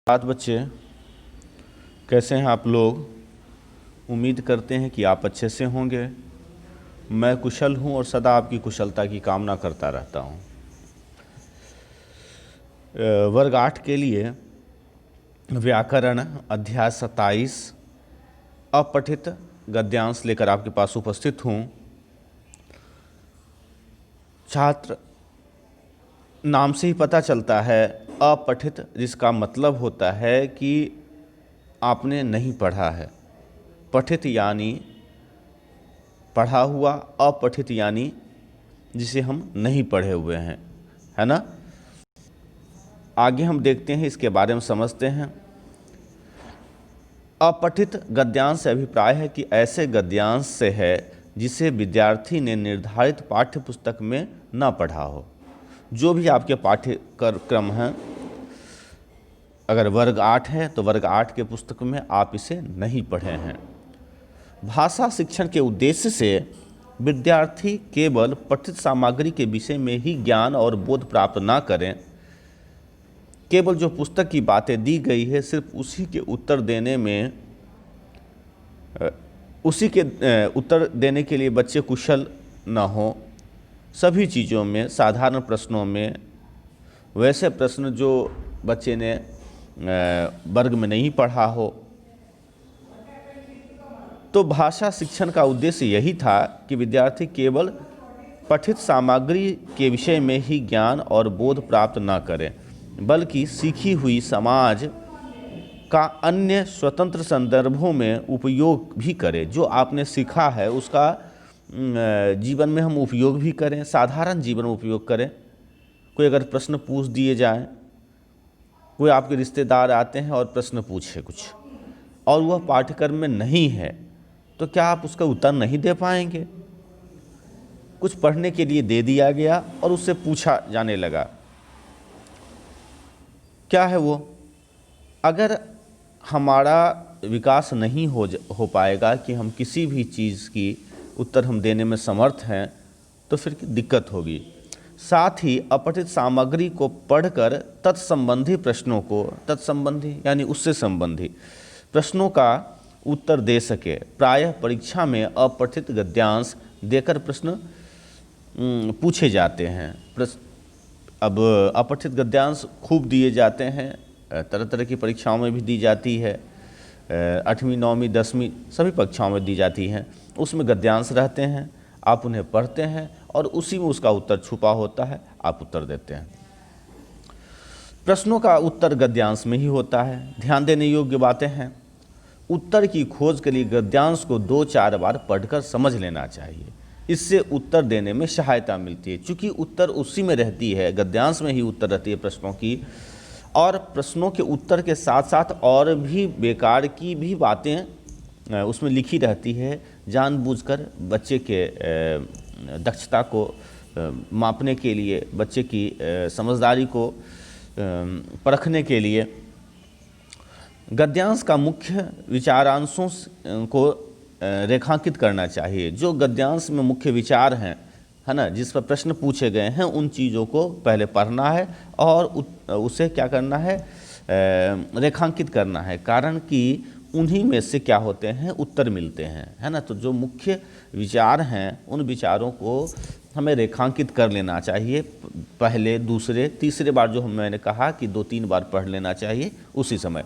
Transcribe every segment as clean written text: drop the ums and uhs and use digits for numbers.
बात बच्चे, कैसे हैं आप लोग। उम्मीद करते हैं कि आप अच्छे से होंगे। मैं कुशल हूं और सदा आपकी कुशलता की कामना करता रहता हूं। वर्ग 8 के लिए व्याकरण अध्याय 27 अपठित गद्यांश लेकर आपके पास उपस्थित हूं। छात्र, नाम से ही पता चलता है अपठित, जिसका मतलब होता है कि आपने नहीं पढ़ा है। पठित यानी पढ़ा हुआ, अपठित यानी जिसे हम नहीं पढ़े हुए हैं, है ना। आगे हम देखते हैं, इसके बारे में समझते हैं। अपठित गद्यांश से अभिप्राय है कि ऐसे गद्यांश से है जिसे विद्यार्थी ने निर्धारित पाठ्य पुस्तक में न पढ़ा हो। जो भी आपके पाठ्यक्रम हैं, अगर वर्ग 8 है तो वर्ग 8 के पुस्तक में आप इसे नहीं पढ़े हैं। भाषा शिक्षण के उद्देश्य से विद्यार्थी केवल पठित सामग्री के विषय में ही ज्ञान और बोध प्राप्त ना करें। केवल जो पुस्तक की बातें दी गई है सिर्फ उसी के उत्तर देने के लिए बच्चे कुशल न हो। सभी चीज़ों में, साधारण प्रश्नों में, वैसे प्रश्न जो बच्चे ने वर्ग में नहीं पढ़ा हो। तो भाषा शिक्षण का उद्देश्य यही था कि विद्यार्थी केवल पठित सामग्री के विषय में ही ज्ञान और बोध प्राप्त न करें, बल्कि सीखी हुई समाज का अन्य स्वतंत्र संदर्भों में उपयोग भी करें। जो आपने सीखा है उसका जीवन में हम उपयोग भी करें, साधारण जीवन में उपयोग करें। कोई अगर प्रश्न पूछ दिए जाए, कोई आपके रिश्तेदार आते हैं और प्रश्न पूछे कुछ, और वह पाठ्यक्रम में नहीं है, तो क्या आप उसका उत्तर नहीं दे पाएंगे। कुछ पढ़ने के लिए दे दिया गया और उससे पूछा जाने लगा, क्या है वो। अगर हमारा विकास नहीं हो पाएगा कि हम किसी भी चीज़ की उत्तर हम देने में समर्थ हैं, तो फिर दिक्कत होगी। साथ ही अपठित सामग्री को पढ़कर तत्संबंधी प्रश्नों को, तत्संबंधी यानी उससे संबंधी प्रश्नों का उत्तर दे सके। प्रायः परीक्षा में अपठित गद्यांश देकर प्रश्न पूछे जाते हैं। अब अपठित गद्यांश खूब दिए जाते हैं, तरह तरह की परीक्षाओं में भी दी जाती है। 8वीं 9वीं 10वीं सभी परीक्षाओं में दी जाती हैं। उसमें गद्यांश रहते हैं, आप उन्हें पढ़ते हैं और उसी में उसका उत्तर छुपा होता है, आप उत्तर देते हैं। प्रश्नों का उत्तर गद्यांश में ही होता है। ध्यान देने योग्य बातें हैं। उत्तर की खोज के लिए गद्यांश को 2-4 बार पढ़कर समझ लेना चाहिए। इससे उत्तर देने में सहायता मिलती है। चूँकि उत्तर उसी में रहती है, गद्यांश में ही उत्तर रहती है प्रश्नों की, और प्रश्नों के उत्तर के साथ साथ और भी बेकार की भी बातें उसमें लिखी रहती है, जानबूझकर बच्चे के दक्षता को मापने के लिए, बच्चे की समझदारी को परखने के लिए। गद्यांश का मुख्य विचारांशों को रेखांकित करना चाहिए। जो गद्यांश में मुख्य विचार हैं, है ना, जिस पर प्रश्न पूछे गए हैं, उन चीज़ों को पहले पढ़ना है और उसे क्या करना है, रेखांकित करना है। कारण कि उन्हीं में से क्या होते हैं, उत्तर मिलते हैं, है ना। तो जो मुख्य विचार हैं उन विचारों को हमें रेखांकित कर लेना चाहिए। पहले, दूसरे, तीसरे बार जो मैंने कहा कि 2-3 बार पढ़ लेना चाहिए उसी समय।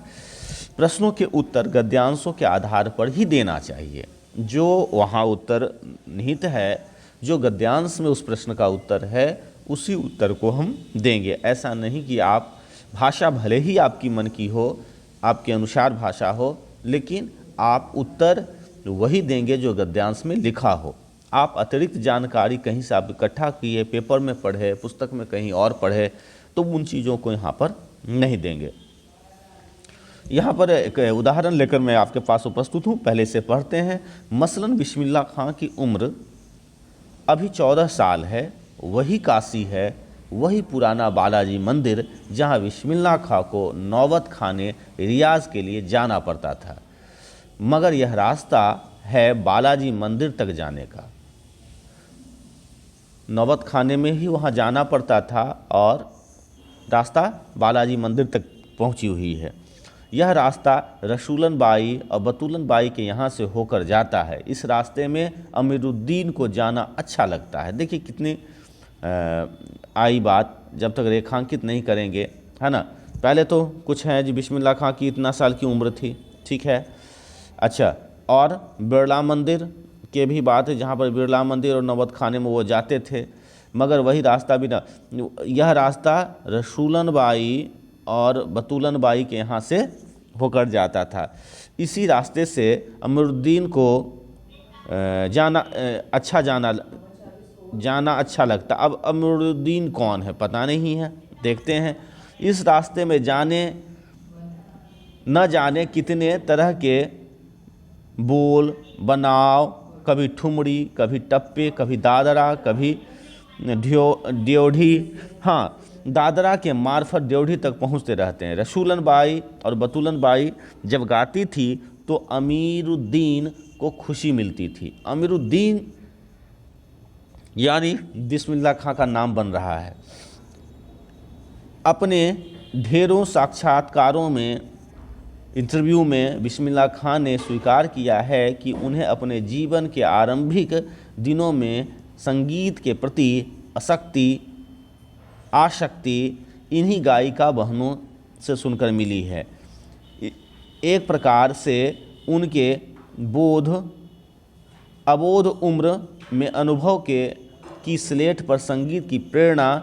प्रश्नों के उत्तर गद्यांशों के आधार पर ही देना चाहिए। जो वहाँ उत्तर निहित है, जो गद्यांश में उस प्रश्न का उत्तर है, उसी उत्तर को हम देंगे। ऐसा नहीं कि आप भाषा भले ही आपकी मन की हो, आपके अनुसार भाषा हो, लेकिन आप उत्तर वही देंगे जो गद्यांश में लिखा हो। आप अतिरिक्त जानकारी कहीं से आप इकट्ठा किए, पेपर में पढ़े, पुस्तक में कहीं और पढ़े, तो उन चीज़ों को यहाँ पर नहीं देंगे। यहाँ पर एक उदाहरण लेकर मैं आपके पास उपस्थित हूँ, पहले से पढ़ते हैं। मसलन बिस्मिल्लाह खां की उम्र अभी 14 साल है। वही काशी है, वही पुराना बालाजी मंदिर जहाँ बिस्मिल्लाह खां को नौबत खाने रियाज के लिए जाना पड़ता था, मगर यह रास्ता है बालाजी मंदिर तक जाने का। नौबत खाने में ही वहाँ जाना पड़ता था और रास्ता बालाजी मंदिर तक पहुँची हुई है। यह रास्ता रसूलन बाई और बतूलन बाई के यहाँ से होकर जाता है। इस रास्ते में अमीरुद्दीन को जाना अच्छा लगता है। देखिए कितनी आई बात, जब तक रेखांकित नहीं करेंगे, है ना। पहले तो कुछ है जी, बिस्मिल्लाह खां की इतना साल की उम्र थी, ठीक है। अच्छा, और बिरला मंदिर के भी बात है, जहाँ पर बिरला मंदिर और नौबत खाने में वो जाते थे, मगर वही रास्ता भी ना, यह रास्ता रसूलन बाई और बतूलन बाई के यहाँ से होकर जाता था। इसी रास्ते से अमीरुद्दीन को जाना अच्छा लगता। अब अमीरुद्दीन कौन है पता नहीं है, देखते हैं। इस रास्ते में न जाने कितने तरह के बोल बनाव, कभी ठुमरी, कभी टप्पे, कभी दादरा, कभी ड्योढ़ी, हाँ दादरा के मार्फत ड्योढ़ी तक पहुंचते रहते हैं। रसूलन बाई और बतूलन बाई जब गाती थी तो अमीरुद्दीन को खुशी मिलती थी। अमीरुद्दीन यानी बिस्मिल्लाह खां का नाम बन रहा है। अपने ढेरों साक्षात्कारों में, इंटरव्यू में बिस्मिल्लाह खां ने स्वीकार किया है कि उन्हें अपने जीवन के आरंभिक दिनों में संगीत के प्रति आसक्ति इन्हीं गायिका बहनों से सुनकर मिली है। एक प्रकार से उनके अबोध उम्र में अनुभव की स्लेट पर संगीत की प्रेरणा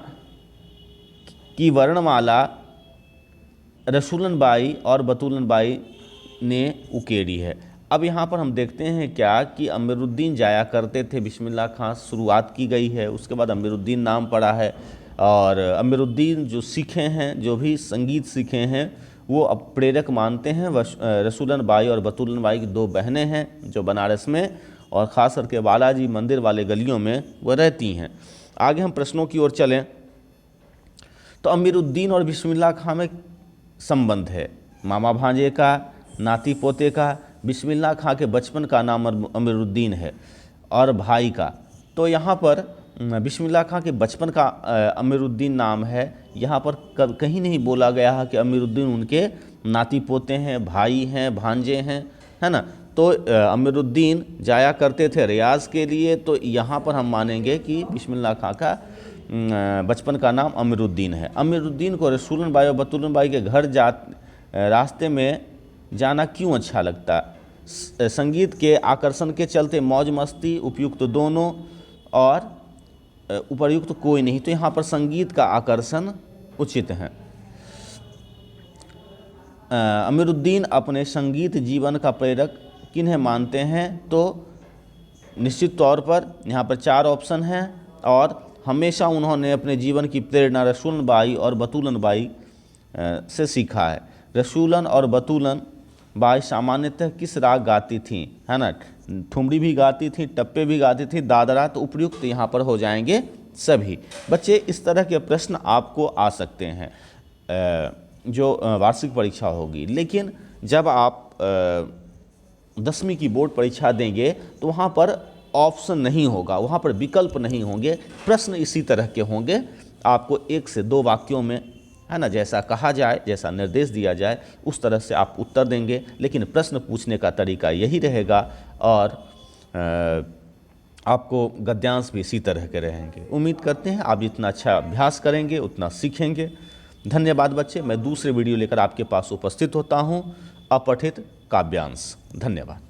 की वर्णमाला रसूलन बाई और बतूलन बाई ने उकेरी है। अब यहाँ पर हम देखते हैं क्या कि अमीरुद्दीन जाया करते थे, बिस्मिल्लाह खां शुरुआत की गई है, उसके बाद अमीरुद्दीन नाम पड़ा है। और अमीरुद्दीन जो सीखे हैं, जो भी संगीत सीखे हैं, वो अब प्रेरक मानते हैं। रसूलन बाई और बतूलन बाई की दो बहनें हैं जो बनारस में और ख़ास करके बालाजी मंदिर वाले गलियों में वो रहती हैं। आगे हम प्रश्नों की ओर चलें तो अमीरुद्दीन और बिस्मिल्लाह खां में संबंध है, मामा भांजे का, नाती पोते का। बिस्मिल्लाह खां के बचपन का नाम अमीरुद्दीन है और भाई का, तो यहाँ पर बिस्मिल्लाह खां के बचपन का अमीरुद्दीन नाम है। यहाँ पर कहीं नहीं बोला गया है कि अमीरुद्दीन उनके नाती पोते हैं, भाई हैं, भांजे हैं, है ना। तो अमीरुद्दीन जाया करते थे रियाज के लिए, तो यहाँ पर हम मानेंगे कि बिस्मिल्लाह खां का बचपन का नाम अमीरुद्दीन है। अमीरुद्दीन को रसूलन बाई और बतूलन बाई के घर रास्ते में जाना क्यों अच्छा लगता? संगीत के आकर्षण के चलते, मौज मस्ती, उपयुक्त दोनों और उपर्युक्त कोई नहीं, तो यहाँ पर संगीत का आकर्षण उचित है। अमीरुद्दीन अपने संगीत जीवन का प्रेरक किन्हें मानते हैं? तो निश्चित तौर पर यहाँ पर 4 ऑप्शन हैं और हमेशा उन्होंने अपने जीवन की प्रेरणा रसूलन बाई और बतूलन बाई से सीखा है। रसूलन और बतूलन बाई सामान्यतः किस राग गाती थीं, है ना। ठुमरी भी गाती थी, टप्पे भी गाती थी, दादरा, तो उपयुक्त यहाँ पर हो जाएंगे सभी। बच्चे इस तरह के प्रश्न आपको आ सकते हैं जो वार्षिक परीक्षा होगी, लेकिन जब आप 10वीं की बोर्ड परीक्षा देंगे तो वहाँ पर ऑप्शन नहीं होगा, वहाँ पर विकल्प नहीं होंगे, प्रश्न इसी तरह के होंगे। आपको 1 से 2 वाक्यों में, है ना, जैसा कहा जाए, जैसा निर्देश दिया जाए उस तरह से आप उत्तर देंगे, लेकिन प्रश्न पूछने का तरीका यही रहेगा और आपको गद्यांश भी इसी तरह के रहेंगे। उम्मीद करते हैं आप जितना अच्छा अभ्यास करेंगे उतना सीखेंगे। धन्यवाद बच्चे। मैं दूसरे वीडियो लेकर आपके पास उपस्थित होता हूँ, अपठित काव्यांश। धन्यवाद।